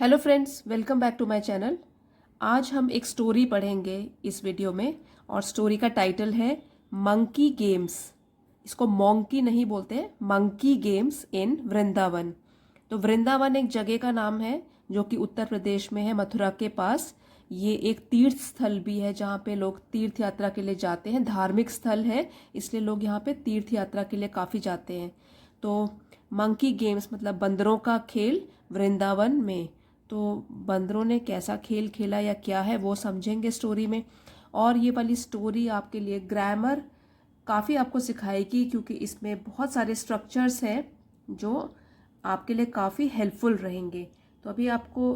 Hello friends, welcome back to my channel. आज हम एक स्टोरी पढ़ेंगे इस वीडियो में और स्टोरी का टाइटल है मंकी गेम्स। इसको मोंकी नहीं बोलते, मंकी गेम्स इन वृंदावन। तो वृंदावन एक जगह का नाम है जो कि उत्तर प्रदेश में है, मथुरा के पास। ये एक तीर्थ स्थल भी है जहाँ पे लोग तीर्थ यात्रा के लिए जाते हैं। धार्मिक स्थल है, इसलिए लोग यहाँ पे तीर्थ यात्रा के लिए काफ़ी जाते हैं। तो मंकी गेम्स मतलब बंदरों का खेल वृंदावन में। तो बंदरों ने कैसा खेल खेला या क्या है वो समझेंगे स्टोरी में। और ये वाली स्टोरी आपके लिए ग्रामर काफ़ी आपको सिखाएगी, क्योंकि इसमें बहुत सारे स्ट्रक्चर्स हैं जो आपके लिए काफ़ी हेल्पफुल रहेंगे। तो अभी आपको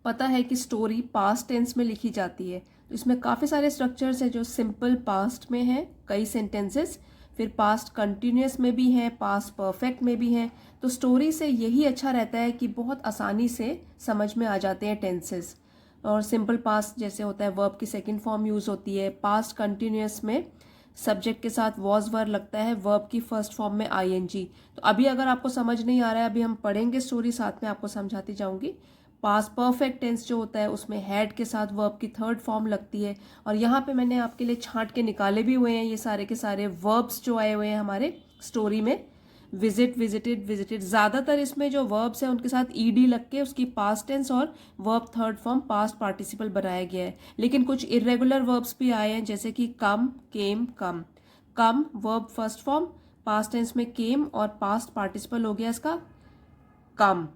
पता है कि स्टोरी पास्ट टेंस में लिखी जाती है, तो इसमें काफ़ी सारे स्ट्रक्चर्स हैं जो सिंपल पास्ट में हैं, कई सेंटेंसेस, फिर पास्ट कंटिन्यूस में भी हैं, पास्ट परफेक्ट में भी हैं। तो स्टोरी से यही अच्छा रहता है कि बहुत आसानी से समझ में आ जाते हैं टेंसेस। और सिंपल पास्ट जैसे होता है वर्ब की सेकंड फॉर्म यूज़ होती है। पास्ट कंटिन्यूस में सब्जेक्ट के साथ वॉज वर लगता है, वर्ब की फर्स्ट फॉर्म में आईएनजी। तो अभी अगर आपको समझ नहीं आ रहा है, अभी हम पढ़ेंगे स्टोरी, साथ में आपको समझाती जाऊंगी। पास्ट परफेक्ट टेंस जो होता है उसमें हैड के साथ वर्ब की थर्ड फॉर्म लगती है। और यहाँ पे मैंने आपके लिए छांट के निकाले भी हुए हैं ये सारे के सारे वर्ब्स जो आए हुए हैं हमारे स्टोरी में। विजिट, विजिटेड, विजिटेड, ज़्यादातर इसमें जो वर्ब्स हैं उनके साथ ईडी लग के उसकी पास्ट टेंस और verb third form past participle बनाया गया है। लेकिन कुछ इरेगुलर वर्ब्स भी आए हैं, जैसे कि come, came, come. Come verb first form, past tense में केम और पास्ट पार्टिसिपल हो गया इसका कम।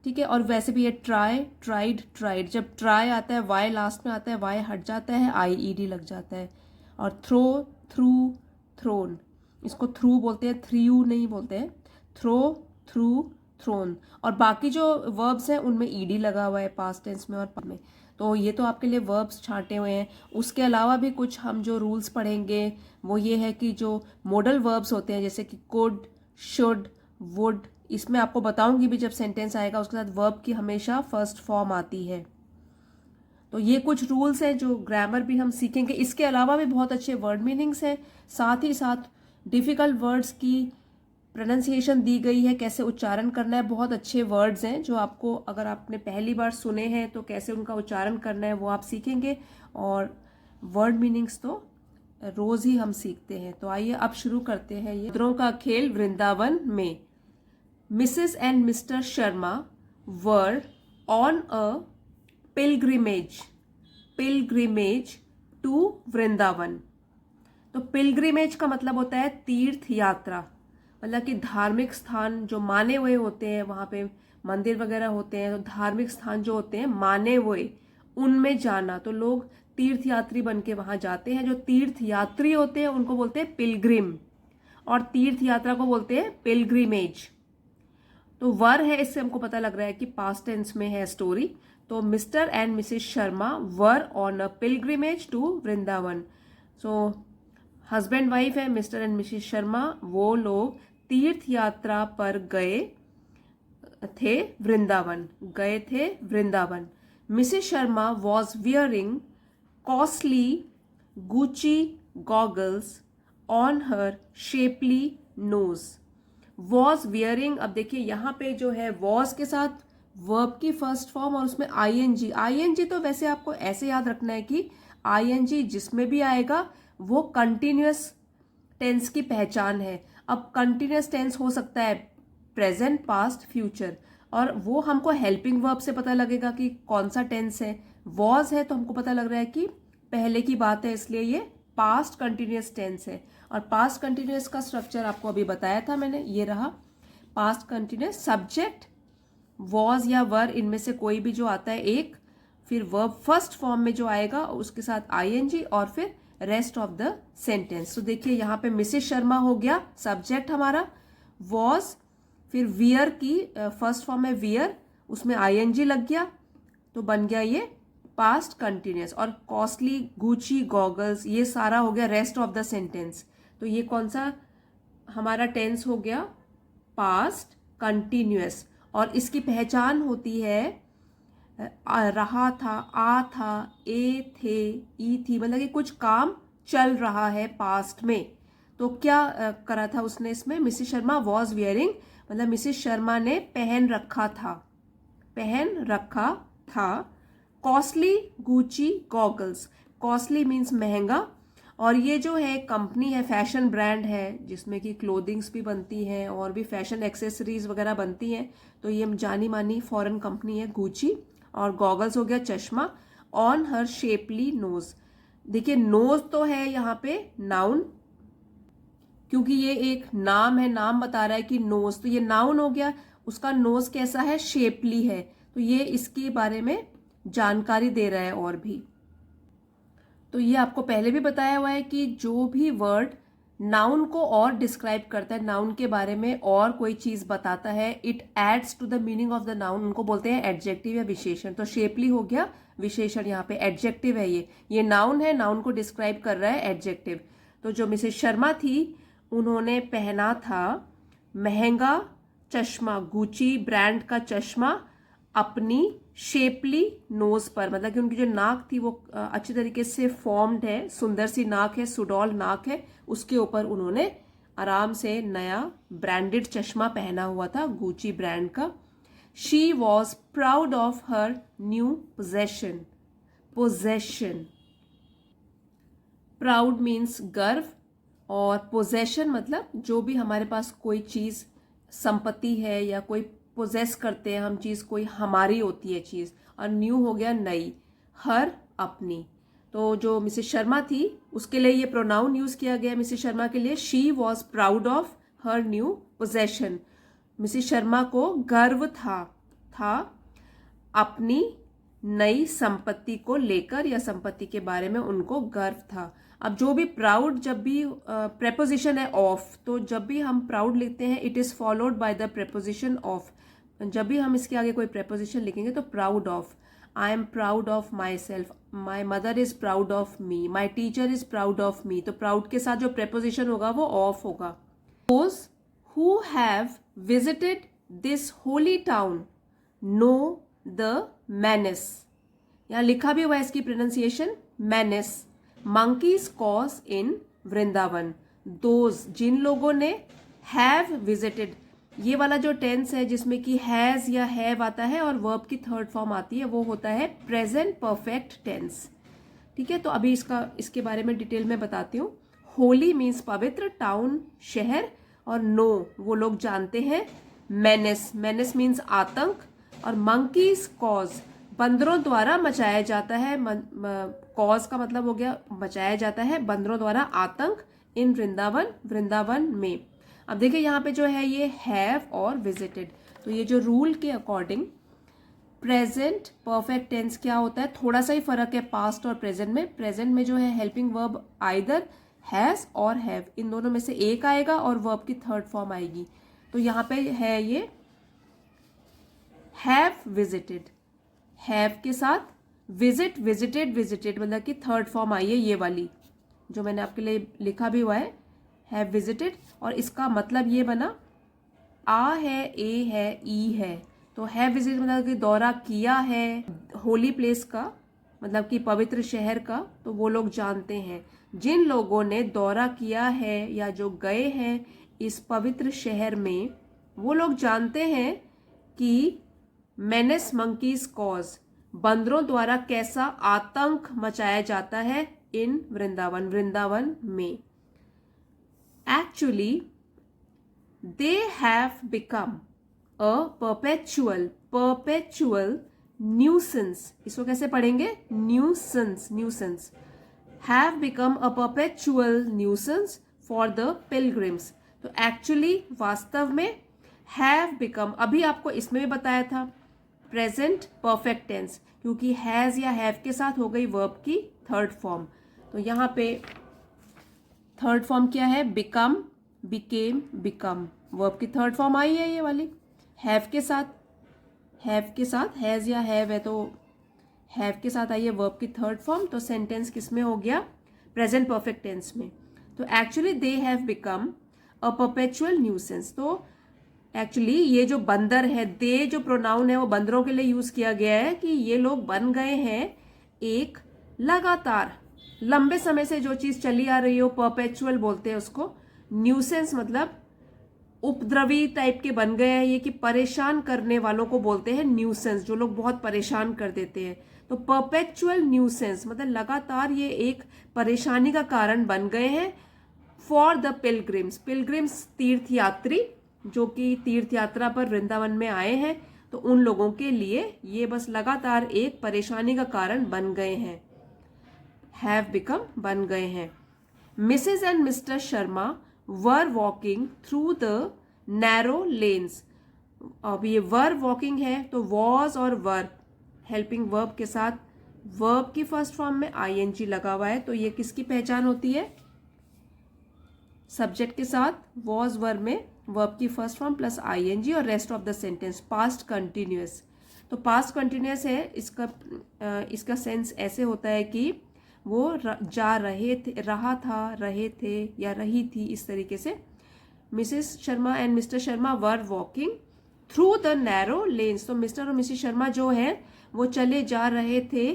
ठीक है। और वैसे भी ये ट्राई, ट्राइड, ट्राइड, जब ट्राई आता है वाई लास्ट में आता है, वाई हट जाता है, आई ईडी लग जाता है। और थ्रो, थ्रू, थ्रोन, इसको थ्रू बोलते हैं, थ्रू नहीं बोलते हैं। Throw, threw, thrown. और बाकी जो वर्ब्स हैं उनमें ईडी लगा हुआ है पास्ट टेंस में और में। तो ये तो आपके लिए वर्ब्स छांटे हुए हैं। उसके अलावा भी कुछ हम जो रूल्स पढ़ेंगे वो ये है कि जो मॉडल वर्ब्स होते हैं, जैसे कि कुड, शुड, वुड, इसमें आपको बताऊंगी भी जब सेंटेंस आएगा, उसके साथ वर्ब की हमेशा फर्स्ट फॉर्म आती है। तो ये कुछ रूल्स हैं जो ग्रामर भी हम सीखेंगे। इसके अलावा भी बहुत अच्छे वर्ड मीनिंग्स हैं, साथ ही साथ डिफिकल्ट वर्ड्स की प्रोनाउंसिएशन दी गई है, कैसे उच्चारण करना है। बहुत अच्छे वर्ड्स हैं जो आपको, अगर आपने पहली बार सुने हैं तो कैसे उनका उच्चारण करना है वो आप सीखेंगे। और वर्ड मीनिंग्स तो रोज ही हम सीखते हैं। तो आइए अब शुरू करते हैं ये बंदरों का खेल वृंदावन में। Mrs. and Mr. Sharma were on a pilgrimage to Vrindavan। तो पिलग्रिमेज का मतलब होता है तीर्थ यात्रा, मतलब कि धार्मिक स्थान जो माने हुए होते हैं, वहां पे मंदिर वगैरह होते हैं, तो धार्मिक स्थान जो होते हैं माने हुए उनमें जाना। तो लोग तीर्थ यात्री बन के वहां जाते हैं। जो तीर्थ यात्री होते हैं उनको बोलते हैं पिलग्रिम, और तीर्थ यात्रा को बोलते हैं पिलग्रिमेज। तो वर है, इससे हमको पता लग रहा है कि पास्ट टेंस में है स्टोरी। तो mister and missus Sharma were on a pilgrimage to Vrindavan. So husband wife है मिस्टर एंड मिसेस शर्मा, वो लोग तीर्थ यात्रा पर गए थे Vrindavan. Missus Sharma was wearing costly Gucci goggles on her shapely nose. Was wearing, अब देखिए यहाँ पे जो है वॉज के साथ वर्ब की फर्स्ट फॉर्म और उसमें आईएनजी। आईएनजी तो वैसे आपको ऐसे याद रखना है कि आईएनजी जिसमें भी आएगा वो कंटिन्यूअस टेंस की पहचान है। अब कंटिन्यूअस टेंस हो सकता है प्रेजेंट, पास्ट, फ्यूचर, और वो हमको हेल्पिंग वर्ब से पता लगेगा कि कौन सा टेंस है। वॉज है तो हमको पता लग रहा है कि पहले की बात है, इसलिए ये पास्ट कंटिन्यूअस टेंस है। और पास्ट कंटिन्यूअस का स्ट्रक्चर आपको अभी बताया था मैंने, ये रहा पास्ट कंटिन्यूअस। सब्जेक्ट वॉज या वर, इनमें से कोई भी जो आता है एक, फिर वर्ब फर्स्ट फॉर्म में जो आएगा उसके साथ आईएनजी, और फिर रेस्ट ऑफ द सेंटेंस। तो देखिए यहाँ पे मिसेस शर्मा हो गया सब्जेक्ट हमारा, वॉज, फिर वियर की फर्स्ट फॉर्म में वियर, उसमें आईएनजी लग गया, तो बन गया ये पास्ट कंटिन्यूअस। और कॉस्टली गुची गॉगल्स, ये सारा हो गया रेस्ट ऑफ द सेंटेंस। तो ये कौन सा हमारा टेंस हो गया? Past continuous. और इसकी पहचान होती है रहा था, आ था, ए थे, ई थी, मतलब कि कुछ काम चल रहा है पास्ट में। तो क्या करा था उसने इसमें? मिसेस शर्मा वॉज वियरिंग, मतलब मिसेस शर्मा ने पहन रखा था, पहन रखा था costly Gucci goggles. Costly means महंगा, और ये जो है कंपनी है, फैशन ब्रांड है जिसमें कि क्लोथिंग्स भी बनती हैं और भी फैशन एक्सेसरीज वगैरह बनती हैं। तो ये जानी मानी फॉरेन कंपनी है गुची। और गॉगल्स हो गया चश्मा। On her shapely nose. देखिए नोज तो है यहाँ पे नाउन, क्योंकि ये एक नाम है, नाम बता रहा है कि नोज, तो ये नाउन हो गया। उसका नोज कैसा है, शेपली है, तो ये इसके बारे में जानकारी दे रहा है। और भी तो ये आपको पहले भी बताया हुआ है कि जो भी वर्ड नाउन को और डिस्क्राइब करता है, नाउन के बारे में और कोई चीज बताता है, it adds to the meaning of the noun, उनको बोलते हैं एडजेक्टिव या विशेषण। तो शेपली हो गया विशेषण, यहाँ पे एडजेक्टिव है। ये नाउन है, नाउन को डिस्क्राइब कर रहा है एडजेक्टिव। तो जो मिसेस शर्मा थी उन्होंने पहना था महंगा चश्मा, गुची ब्रांड का चश्मा अपनी शेपली नोज पर, मतलब कि उनकी जो नाक थी वो अच्छी तरीके से फॉर्म्ड है, सुंदर सी नाक है, सुडौल नाक है, उसके ऊपर उन्होंने आराम से नया ब्रांडेड चश्मा पहना हुआ था गुची ब्रांड का। She was proud of her new possession. Possession, proud means गर्व, और पोजेशन मतलब जो भी हमारे पास कोई चीज संपत्ति है या कोई पोजेस करते हैं हम चीज, कोई हमारी होती है चीज। और न्यू हो गया नई, हर अपनी। तो जो मिसेस शर्मा थी उसके लिए ये प्रोनाउन यूज किया गया मिसेस शर्मा के लिए, she was proud of her new possession. Mrs Sharma को गर्व था अपनी नई संपत्ति को लेकर, या संपत्ति के बारे में उनको गर्व था। अब जो भी प्राउड, जब भी प्रेपोजिशन है ऑफ, तो जब भी हम प्राउड लिखते हैं it is followed by the preposition of. जब भी हम इसके आगे कोई प्रेपोजिशन लिखेंगे तो proud of, I am proud of my self, my mother is proud of me, my teacher is proud of me. तो प्राउड के साथ जो प्रेपोजिशन होगा वो ऑफ होगा। Those who have visited this holy town know the menace. यहां लिखा भी हुआ है इसकी pronunciation menace. Monkeys cause in Vrindavan. Those, जिन लोगों ने, हैव विजिटेड, ये वाला जो टेंस है जिसमें कि हैज या हैव आता है और वर्ब की थर्ड फॉर्म आती है, वो होता है प्रेजेंट परफेक्ट टेंस। ठीक है, तो अभी इसके बारे में डिटेल में बताती हूँ। होली मीन्स पवित्र, टाउन शहर, और नो वो लोग जानते हैं। मेनेस, मेनेस मीन्स आतंक, और मंकीज कॉज बंदरों द्वारा मचाया जाता है। कॉज का मतलब हो गया मचाया जाता है, बंदरों द्वारा आतंक इन वृंदावन, वृंदावन में। अब देखिए यहाँ पे जो है ये हैव और विजिटेड, तो ये जो रूल के अकॉर्डिंग प्रेजेंट परफेक्ट टेंस क्या होता है, थोड़ा सा ही फर्क है पास्ट और प्रेजेंट में। प्रेजेंट में जो है हेल्पिंग वर्ब आइदर हैज और हैव, इन दोनों में से एक आएगा और वर्ब की थर्ड फॉर्म आएगी। तो यहाँ पे है ये हैव विजिटेड, हैव के साथ विजिट, विजिटेड, विजिटेड, मतलब कि थर्ड फॉर्म आई है ये वाली जो मैंने आपके लिए लिखा भी हुआ है, हैव विजिटेड। और इसका मतलब ये बना, आ है, ए है, ई है, तो हैव विजिटेड मतलब कि दौरा किया है होली प्लेस का, मतलब कि पवित्र शहर का, तो वो लोग जानते हैं। जिन लोगों ने दौरा किया है या जो गए हैं इस पवित्र शहर में, वो लोग जानते हैं कि मेनेस मंकीज कॉज, बंदरों द्वारा कैसा आतंक मचाया जाता है इन वृंदावन, वृंदावन में। Actually they have become a perpetual nuisance. इसको कैसे पढ़ेंगे, nuisance, nuisance, have become a perpetual nuisance for the pilgrims. तो एक्चुअली वास्तव में, हैव बिकम, अभी आपको इसमें भी बताया था प्रेजेंट परफेक्ट टेंस, क्योंकि हैज या हैव के साथ हो गई वर्ब की थर्ड फॉर्म। तो यहाँ पे थर्ड फॉर्म क्या है, बिकम, बिकेम, बिकम, वर्ब की थर्ड फॉर्म आई है ये वाली। हैव के साथ, हैव के साथ हैज या हैव है, तो हैव के साथ आई है वर्ब की थर्ड फॉर्म। तो सेंटेंस किस में हो गया, प्रेजेंट परफेक्ट टेंस में। तो actually they have become a perpetual nuisance. तो एक्चुअली ये जो बंदर है, दे जो प्रोनाउन है वो बंदरों के लिए यूज किया गया है कि ये लोग बन गए हैं एक लगातार लंबे समय से जो चीज चली आ रही हो, परपेचुअल बोलते हैं उसको। न्यूसेंस मतलब उपद्रवी टाइप के बन गए हैं ये, कि परेशान करने वालों को बोलते हैं न्यूसेंस, जो लोग बहुत परेशान कर देते हैं। तो परपेचुअल न्यूसेंस मतलब लगातार ये एक परेशानी का कारण बन गए हैं फॉर द पिलग्रिम्स। पिलग्रिम्स तीर्थ यात्री जो कि तीर्थ यात्रा पर वृंदावन में आए हैं, तो उन लोगों के लिए ये बस लगातार एक परेशानी का कारण बन गए हैं, हैव बिकम बन गए हैं। Mrs and Mr Sharma were walking through the narrow lanes. अब ये वर वॉकिंग है तो वॉज और वर हेल्पिंग वर्ब के साथ, वर्ब की फर्स्ट फॉर्म में आईएनजी लगा हुआ है, तो ये किसकी पहचान होती है? सब्जेक्ट के साथ वॉज वर्ब में वर्ब की फर्स्ट फॉर्म प्लस आईएनजी और rest of the sentence past continuous. तो पास्ट कंटिन्यूअस है, इसका सेंस ऐसे होता है कि वो जा रहे थे, रहा था, रहे थे या रही थी, इस तरीके से। Mrs Sharma and Mr Sharma were walking through the narrow lens. तो मिस्टर और मिसेस शर्मा जो है वो चले जा रहे थे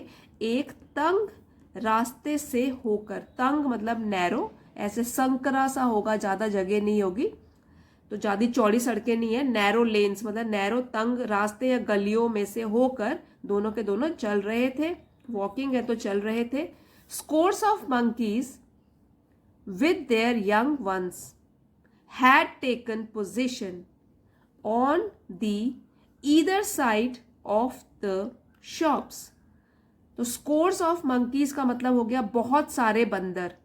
एक तंग रास्ते से होकर। तंग मतलब नैरो, ऐसे संकरा सा होगा, ज्यादा जगह नहीं होगी, तो ज्यादा चौड़ी सड़कें नहीं है। नैरो लेन्स मतलब नैरो तंग रास्ते या गलियों में से होकर दोनों के दोनों चल रहे थे। वॉकिंग है तो चल रहे थे। Scores of monkeys with their young ones had taken position on the either side of the shops। तो scores of monkeys का मतलब हो गया बहुत सारे बंदर।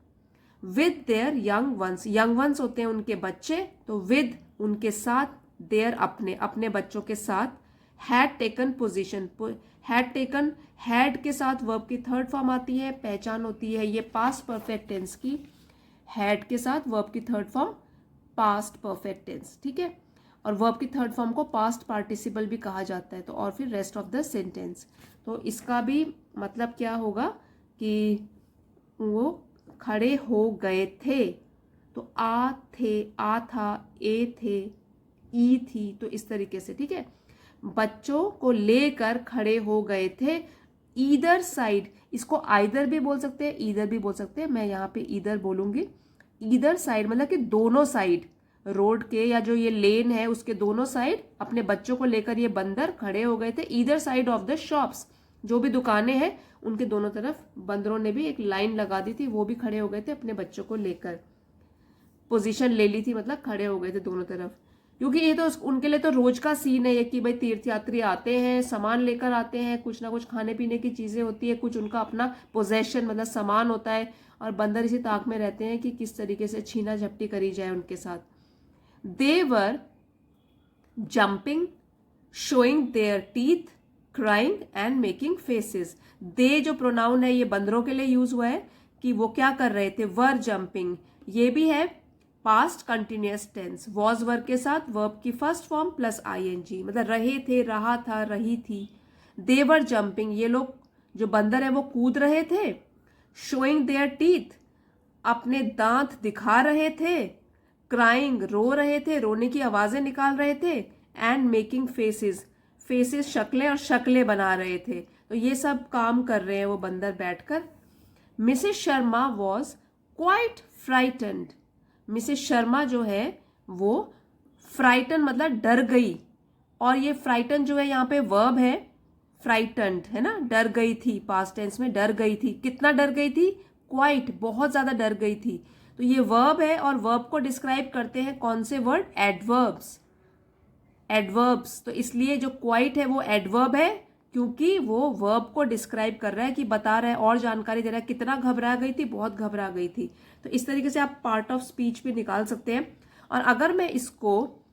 with their young ones, young ones होते हैं उनके बच्चे, तो with उनके साथ, their अपने बच्चों के साथ, had taken position, had taken, had के साथ वर्ब की थर्ड फॉर्म आती है, पहचान होती है ये पास्ट परफेक्ट टेंस की। हैड के साथ वर्ब की third form past perfect tense, ठीक है। और वर्ब की थर्ड फॉर्म को पास्ट पार्टिसिपल भी कहा जाता है। तो और फिर रेस्ट ऑफ द सेंटेंस, तो इसका भी मतलब क्या होगा कि वो खड़े हो गए थे, तो आ थे, आ था, ए थे, ई थी, तो इस तरीके से, ठीक है। बच्चों को लेकर खड़े हो गए थे। ईदर साइड, इसको आइदर भी बोल सकते हैं, ईदर भी बोल सकते हैं, मैं यहाँ पे ईदर बोलूंगी। ईदर साइड मतलब कि दोनों साइड, रोड के या जो ये लेन है उसके दोनों साइड अपने बच्चों को लेकर ये बंदर खड़े हो गए थे। Either side of the shops, जो भी दुकानें हैं उनके दोनों तरफ बंदरों ने भी एक लाइन लगा दी थी, वो भी खड़े हो गए थे अपने बच्चों को लेकर। पोजीशन ले ली थी मतलब खड़े हो गए थे दोनों तरफ, क्योंकि ये तो उनके लिए तो रोज का सीन है ये कि भाई तीर्थयात्री आते हैं, सामान लेकर आते हैं, कुछ ना कुछ खाने पीने की चीजें होती है, कुछ उनका अपना पोजेशन मतलब सामान होता है, और बंदर इसी ताक में रहते हैं कि किस तरीके से छीना झपटी करी जाए उनके साथ। They were jumping, showing their teeth, crying and making faces. They जो प्रोनाउन है ये बंदरों के लिए यूज हुआ है कि वो क्या कर रहे थे, वर जंपिंग, ये भी है past continuous tense, was verb के साथ वर्ब की फर्स्ट फॉर्म प्लस आईएनजी, मतलब रहे थे, रहा था, रही थी। दे वर जंपिंग, ये लोग जो बंदर है वो कूद रहे थे। शोइंग देयर टीथ, अपने दांत दिखा रहे थे। क्राइंग, रो रहे थे, रोने की आवाजें निकाल रहे थे। एंड मेकिंग फेसेस, फेसेस शक्लें, और शक्लें बना रहे थे। तो ये सब काम कर रहे हैं वो बंदर बैठकर। Mrs Sharma was quite frightened, Mrs Sharma जो है वो फ्राइटन मतलब डर गई, और ये फ्राइटन जो है यहाँ पे वर्ब है, फ्राइटन्ड है ना, डर गई थी, पास्ट टेंस में डर गई थी। कितना डर गई थी, क्वाइट, बहुत ज्यादा डर गई थी। तो ये वर्ब है और वर्ब को डिस्क्राइब करते हैं कौन से वर्ड, एडवर्ब्स, एडवर्ब्स। तो इसलिए जो क्वाइट है वो एडवर्ब है, क्योंकि वो वर्ब को डिस्क्राइब कर रहा है, कि बता रहा है और जानकारी दे रहा है कितना घबरा गई थी, बहुत घबरा गई थी। तो इस तरीके से आप पार्ट ऑफ स्पीच भी निकाल सकते हैं। और अगर मैं इसको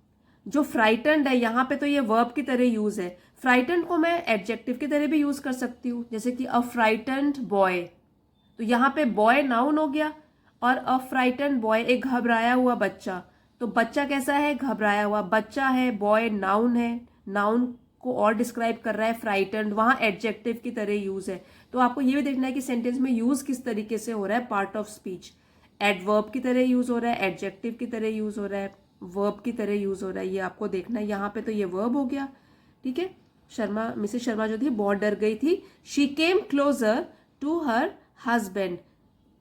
जो फ्राइटन्ड है यहाँ पे, तो ये वर्ब की तरह यूज है। फ्राइटन्ड को मैं एडजेक्टिव की तरह भी यूज कर सकती हूँ, जैसे कि अ फ्राइटन्ड बॉय, तो यहाँ पे बॉय नाउन हो गया, और अ फ्राइटन्ड बॉय एक घबराया हुआ बच्चा। तो बच्चा कैसा है, घबराया हुआ बच्चा है, बॉय नाउन है, नाउन को और डिस्क्राइब कर रहा है, फ्राइटन्ड वहां एडजेक्टिव की तरह यूज है। तो आपको ये भी देखना है कि सेंटेंस में यूज किस तरीके से हो रहा है, पार्ट ऑफ स्पीच एडवर्ब की तरह यूज हो रहा है, एडजेक्टिव की तरह यूज हो रहा है, वर्ब की तरह यूज हो रहा है, ये आपको देखना है। यहाँ पे तो ये वर्ब हो गया, ठीक है। शर्मा, मिसेस शर्मा जो थी बहुत डर गई थी। She came closer to her husband,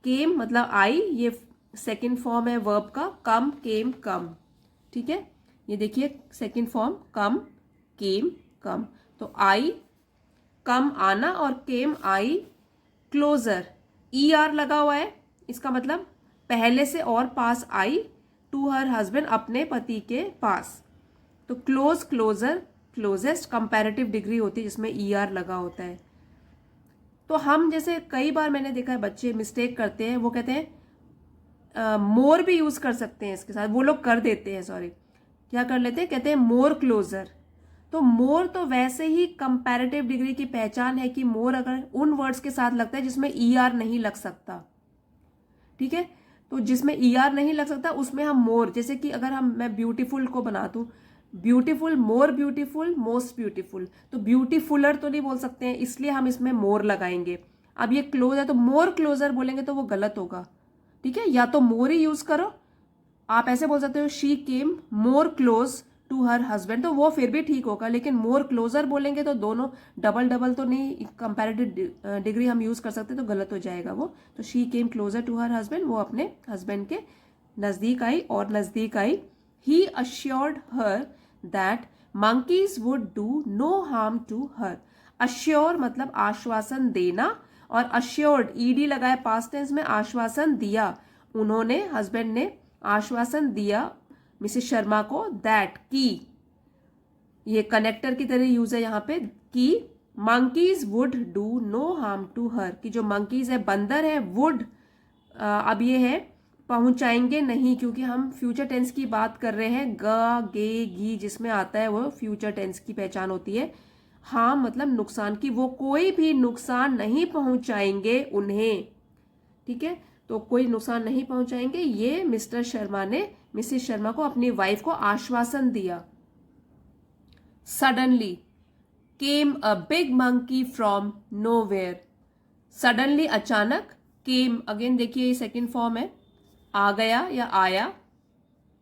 came मतलब आई, ये सेकेंड फॉर्म है वर्ब का, कम, केम, कम, ठीक है। ये देखिए सेकंड फॉर्म कम, केम, कम। तो आई कम आना और केम आई क्लोजर, ई आर लगा हुआ है, इसका मतलब पहले से और पास आई, टू हर हस्बैंड अपने पति के पास। तो close, closer, closest comparative degree होती है जिसमें ई आर लगा होता है। तो हम जैसे कई बार मैंने देखा है बच्चे मिस्टेक करते हैं, वो कहते हैं मोर भी यूज कर सकते हैं इसके साथ, वो लोग कर देते हैं, सॉरी क्या कर लेते हैं, कहते हैं मोर क्लोजर। तो मोर तो वैसे ही कंपैरेटिव डिग्री की पहचान है कि मोर अगर उन वर्ड्स के साथ लगता है जिसमें ई आर नहीं लग सकता, ठीक है। तो जिसमें ई आर नहीं लग सकता उसमें हम मोर, जैसे कि अगर मैं ब्यूटीफुल को बना दूं, beautiful, more beautiful, most beautiful, तो ब्यूटीफुलर तो नहीं बोल सकते हैं, इसलिए हम इसमें मोर लगाएंगे। अब ये क्लोज है तो मोर क्लोजर बोलेंगे तो वो गलत होगा, ठीक है। या तो मोर ही यूज करो, आप ऐसे बोल सकते हो she came more close to her husband, तो वो फिर भी ठीक होगा। लेकिन मोर क्लोजर बोलेंगे तो दोनों डबल डबल तो नहीं, कंपैरेटिव डिग्री हम यूज कर सकते, तो गलत हो जाएगा वो। तो she came closer to her husband, वो अपने हस्बैंड के नजदीक आई और नजदीक आई। He assured her that monkeys would do no harm to her. Assure मतलब आश्वासन देना, और अश्योर्ड ईडी लगाए पास्ट टेंस में, आश्वासन दिया, उन्होंने, हस्बैंड ने आश्वासन दिया मिसेस शर्मा को, दैट की, ये कनेक्टर की तरह यूज है यहाँ पे, कि monkeys would do no harm to her, कि जो मंकीज है, बंदर है, वुड अब ये है पहुंचाएंगे नहीं, क्योंकि हम फ्यूचर टेंस की बात कर रहे हैं, ग, गे, गी जिसमें आता है वो फ्यूचर टेंस की पहचान होती है। हाँ मतलब नुकसान की, वो कोई भी नुकसान नहीं पहुंचाएंगे उन्हें, ठीक है। तो कोई नुकसान नहीं पहुंचाएंगे, ये मिस्टर शर्मा ने मिसेस शर्मा को, अपनी वाइफ को आश्वासन दिया। Suddenly came a big monkey from nowhere, suddenly अचानक, केम अगेन देखिए ये सेकेंड फॉर्म है, आ गया या आया,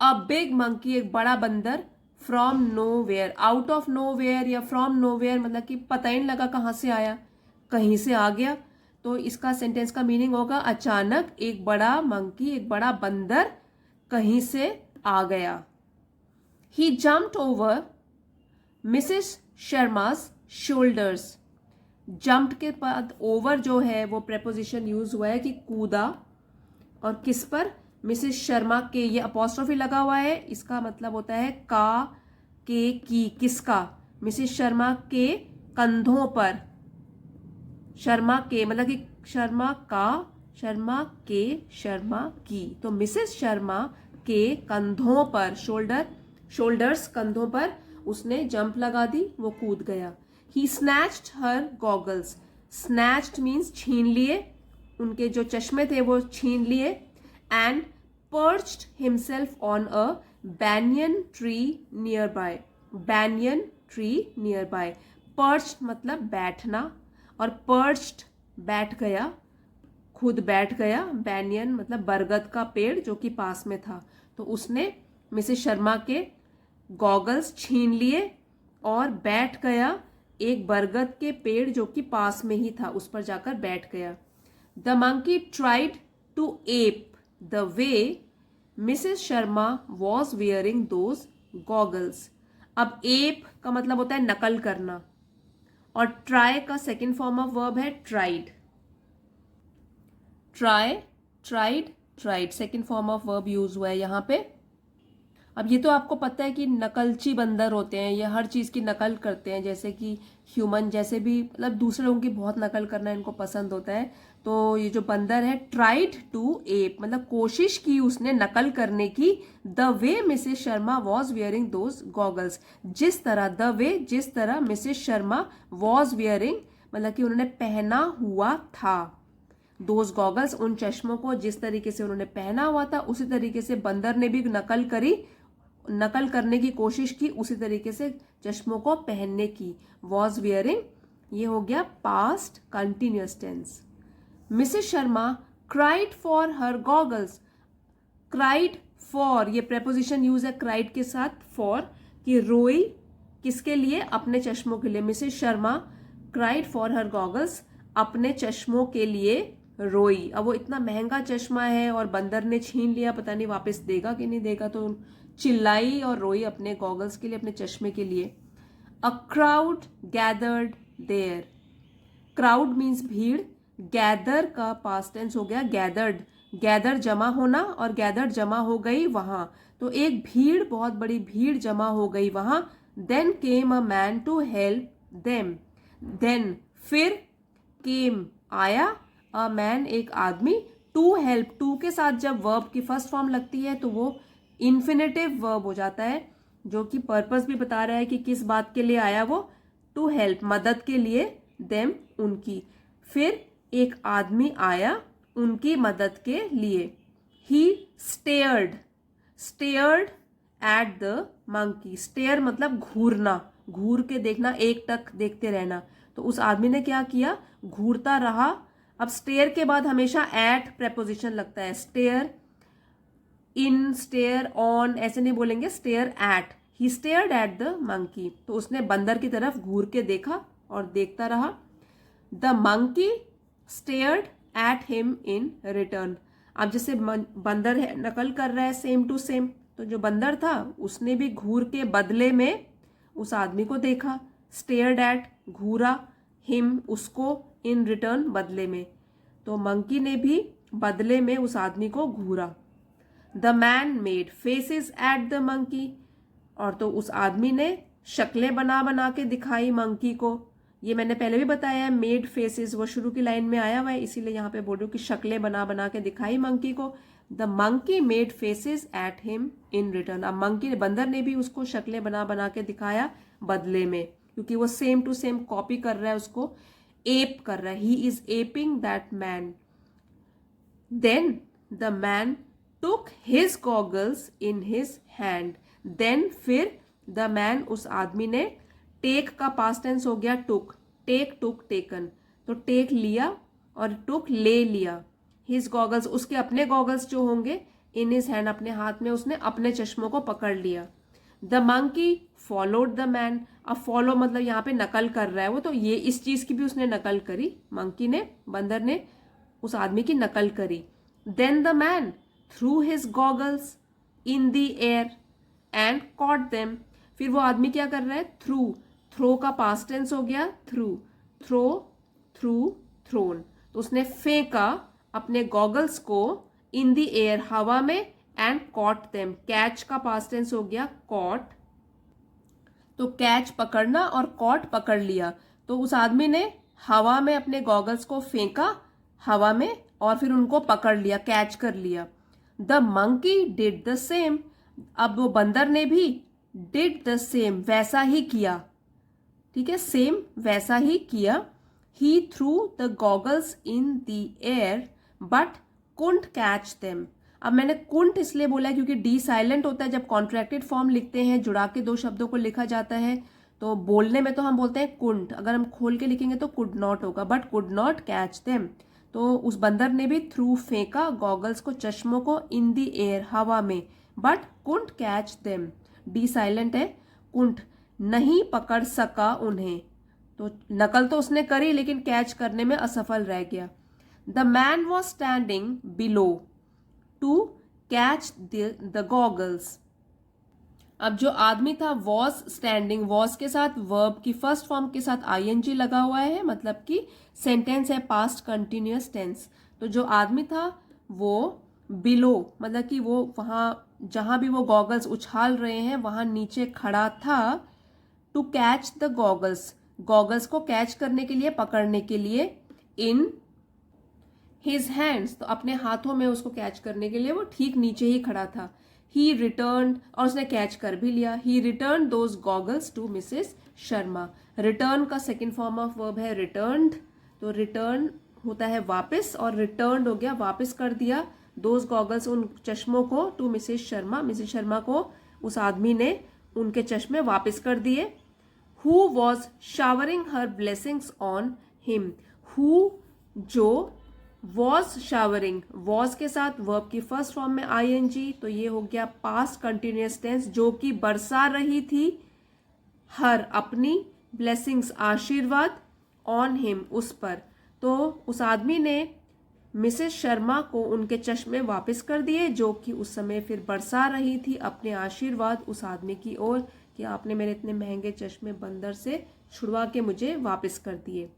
अ बिग मंकी एक बड़ा बंदर, from nowhere out of nowhere, या फ्रॉम नोवेयर मतलब कि पता ही नहीं लगा कहाँ से आया, कहीं से आ गया। तो इसका सेंटेंस का मीनिंग होगा अचानक एक बड़ा मंकी, एक बड़ा बंदर कहीं से आ गया। He jumped over missus Sharma's shoulders, jumped के बाद ओवर जो है वो प्रेपोजिशन यूज हुआ है कि कूदा, और किस पर, मिसेस शर्मा के, ये अपॉस्ट्रोफी लगा हुआ है, इसका मतलब होता है का, के, की, किसका, मिसेस शर्मा के कंधों पर, शर्मा के मतलब कि शर्मा का, शर्मा के, शर्मा की, तो मिसेस शर्मा के कंधों पर, शोल्डर्स कंधों पर उसने जंप लगा दी, वो कूद गया। He snatched her goggles, snatched means छीन लिए, उनके जो चश्मे थे वो छीन लिए, and perched himself on a banyan tree nearby, banyan tree nearby, perched मतलब बैठना, और पर्च्ड बैठ गया, खुद बैठ गया, बैनियन मतलब बरगद का पेड़ जो कि पास में था, तो उसने मिसेस शर्मा के गॉगल्स छीन लिए और बैठ गया एक बरगद के पेड़ जो कि पास में ही था, उस पर जाकर बैठ गया। The monkey tried to ape the way Mrs Sharma was wearing those goggles. अब एप का मतलब होता है नकल करना, और ट्राई का सेकेंड फॉर्म ऑफ वर्ब है tried, try, tried, tried, second form of verb use हुआ है यहाँ पे। अब ये तो आपको पता है कि नकलची बंदर होते हैं, ये हर चीज़ की नकल करते हैं, जैसे कि ह्यूमन, जैसे भी मतलब दूसरे लोगों की बहुत नकल करना इनको पसंद होता है। तो ये जो बंदर है, ट्राइड टू एप मतलब कोशिश की उसने नकल करने की, the way Mrs Sharma was wearing those goggles, जिस तरह, द वे जिस तरह, मिसेस शर्मा वॉज वियरिंग मतलब कि उन्होंने पहना हुआ था, दोज गॉगल्स उन चश्मों को जिस तरीके से उन्होंने पहना हुआ था उसी तरीके से बंदर ने भी नकल करी, नकल करने की कोशिश की, उसी तरीके से चश्मों को पहनने की, वॉज वियरिंग, ये हो गया past continuous tense. Mrs Sharma cried for her goggles, cried for ये प्रेपोजिशन यूज है क्राइड के साथ, फॉर कि रोई, किसके लिए, अपने चश्मों के लिए। Mrs Sharma cried for her goggles, अपने चश्मों के लिए रोई। अब वो इतना महंगा चश्मा है और बंदर ने छीन लिया, पता नहीं वापस देगा कि नहीं देगा, तो चिल्लाई और रोई अपने गॉगल्स के लिए, अपने चश्मे के लिए। A crowd gathered there. Crowd means भीड़, गैदर का पास्ट टेंस हो गया गैदर्ड, गैदर जमा होना और गैदर जमा हो गई वहां, तो एक भीड़, बहुत बड़ी भीड़ जमा हो गई वहां। Then came a man to help them. Then फिर, केम आया, अ मैन एक आदमी, टू हेल्प, टू के साथ जब वर्ब की फर्स्ट फॉर्म लगती है तो वो इन्फिनेटिव वर्ब हो जाता है, जो कि पर्पस भी बता रहा है कि किस बात के लिए आया वो, टू हेल्प, मदद के लिए, देम उनकी। फिर एक आदमी आया उनकी मदद के लिए। He stared, stared at the monkey. Stare मतलब घूरना, घूर के देखना, एक टक देखते रहना। तो उस आदमी ने क्या किया, घूरता रहा। अब स्टेयर के बाद हमेशा एट प्रेपोजिशन लगता है, स्टेयर इन, स्टेयर ऑन ऐसे नहीं बोलेंगे, stare at. He stared at the monkey, तो उसने बंदर की तरफ घूर के देखा और देखता रहा। The monkey stared at him in return. अब जैसे बंदर है, नकल कर रहा है सेम टू सेम, तो जो बंदर था उसने भी घूर के बदले में उस आदमी को देखा। स्टेयर्ड एट घूरा, हिम उसको, इन रिटर्न बदले में, तो मंकी ने भी बदले में उस आदमी को घूरा। The man made faces at the monkey, और तो उस आदमी ने शक्लें बना बना के दिखाई मंकी को। ये मैंने पहले भी बताया है, मेड फेसेस वो शुरू की लाइन में आया हुआ है, इसीलिए यहाँ पे बोल रही हूँ कि शक्लें बना बना के दिखाई मंकी को। The monkey made faces at him in return. अब मंकी ने, बंदर ने भी उसको शक्लें बना बना के दिखाया बदले में, क्योंकि वो सेम टू सेम कॉपी कर रहा है, उसको एप कर रहा है। He is aping that man. Then the man took his goggles in his hand. Then फिर, द मैन उस आदमी ने, टेक का पास्ट टेंस हो गया टुक, टेक टुक टेकन, तो टेक लिया और टुक ले लिया। हिज गॉगल्स उसके अपने गॉगल्स जो होंगे, इन हिज हैंड अपने हाथ में उसने अपने चश्मों को पकड़ लिया। The monkey followed the man. अब फॉलो मतलब यहाँ पे नकल कर रहा है वो, तो ये इस चीज की भी उसने नकल करी, मंकी ने, बंदर ने उस आदमी की नकल करी। Then the man threw his goggles in the air and caught them. फिर वो आदमी क्या कर रहा है, थ्रू, थ्रो का पास्ट टेंस हो गया थ्रू, थ्रो, थ्रू, थ्रोन, तो उसने फेंका अपने गॉगल्स को इन द एयर हवा में, एंड कॉट देम, कैच का पास्ट टेंस हो गया कॉट, तो कैच पकड़ना और कॉट पकड़ लिया। तो उस आदमी ने हवा में अपने गॉगल्स को फेंका हवा में और फिर उनको पकड़ लिया, कैच कर लिया। The monkey did the same. अब वो बंदर ने भी डिड द सेम वैसा ही किया, ठीक है, सेम वैसा ही किया। He threw the goggles in the air but couldn't catch them. अब मैंने कुंट इसलिए बोला है क्योंकि डी साइलेंट होता है जब कॉन्ट्रैक्टेड फॉर्म लिखते हैं, जुड़ा के दो शब्दों को लिखा जाता है, तो बोलने में तो हम बोलते हैं कुंट, अगर हम खोल के लिखेंगे तो कुड नॉट होगा, but could not catch them. तो उस बंदर ने भी थ्रू फेंका गॉगल्स को, चश्मों को, इन द एयर हवा में, but couldn't catch them, D silent है, कुंट नहीं पकड़ सका उन्हें, तो नकल तो उसने करी लेकिन कैच करने में असफल रह गया। The man was standing below to catch the goggles. अब जो आदमी था वॉज स्टैंडिंग, वॉज के साथ वर्ब की फर्स्ट फॉर्म के साथ आईएनजी लगा हुआ है, मतलब कि सेंटेंस है पास्ट कंटिन्यूअस टेंस। तो जो आदमी था वो बिलो, मतलब कि वो वहां जहां भी वो गॉगल्स उछाल रहे हैं वहां नीचे खड़ा था, to catch the goggles, goggles को कैच करने के लिए, पकड़ने के लिए, इन हिज हैंड्स, तो अपने हाथों में उसको कैच करने के लिए वो ठीक नीचे ही खड़ा था। ही रिटर्न, और उसने कैच कर भी लिया। He return those goggles to Mrs Sharma. Return का सेकेंड फॉर्म ऑफ वर्ब है रिटर्न्ड, तो रिटर्न होता है वापस, और रिटर्न हो गया वापस कर दिया, दोज गॉगल्स उन चश्मों को, to Mrs Sharma, Mrs Sharma को उस आदमी ने उनके चश्मे वापस कर दिए। Who was showering her blessings on him. Who जो, वॉज शावरिंग, वॉज के साथ वर्ब की फर्स्ट फॉर्म में आईएनजी, तो ये हो गया पास्ट कंटिन्यूअस टेंस, जो कि बरसा रही थी हर अपनी, ब्लेसिंग्स आशीर्वाद, ऑन हिम उस पर, तो उस आदमी ने मिसेस शर्मा को उनके चश्मे वापस कर दिए, जो कि उस समय फिर बरसा रही थी अपने आशीर्वाद उस आदमी की ओर कि आपने मेरे इतने महंगे चश्मे बंदर से छुड़वा के मुझे वापस कर दिए।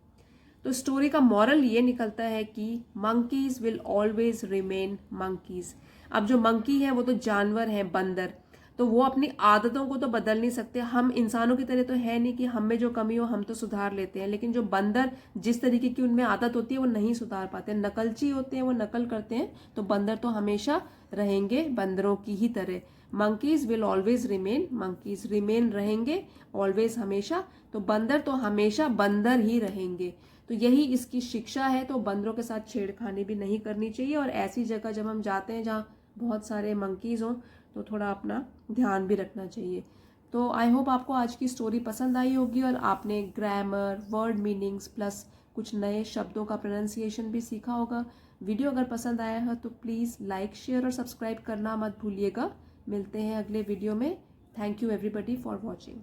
तो स्टोरी का मॉरल ये निकलता है कि monkeys will always remain monkeys. अब जो मंकी है वो तो जानवर है, बंदर, तो वो अपनी आदतों को तो बदल नहीं सकते। हम इंसानों की तरह तो है नहीं कि हम में जो कमी हो हम तो सुधार लेते हैं, लेकिन जो बंदर जिस तरीके की उनमें आदत होती है वो नहीं सुधार पाते, नकलची होते हैं, वो नकल करते हैं। तो बंदर तो हमेशा रहेंगे बंदरों की ही तरह। Monkeys will always remain monkeys, remain रहेंगे ऑलवेज हमेशा, तो बंदर तो हमेशा बंदर ही रहेंगे। तो यही इसकी शिक्षा है। तो बंदरों के साथ छेड़खानी भी नहीं करनी चाहिए, और ऐसी जगह जब हम जाते हैं जहाँ बहुत सारे मंकीज हों तो थोड़ा अपना ध्यान भी रखना चाहिए। तो आई होप आपको आज की स्टोरी पसंद आई होगी और आपने ग्रामर, वर्ड मीनिंग्स प्लस कुछ नए शब्दों का प्रोनाउंसिएशन भी सीखा होगा। वीडियो अगर पसंद आया है तो प्लीज़ लाइक, शेयर और सब्सक्राइब करना मत भूलिएगा। मिलते हैं अगले वीडियो में। Thank you everybody for watching.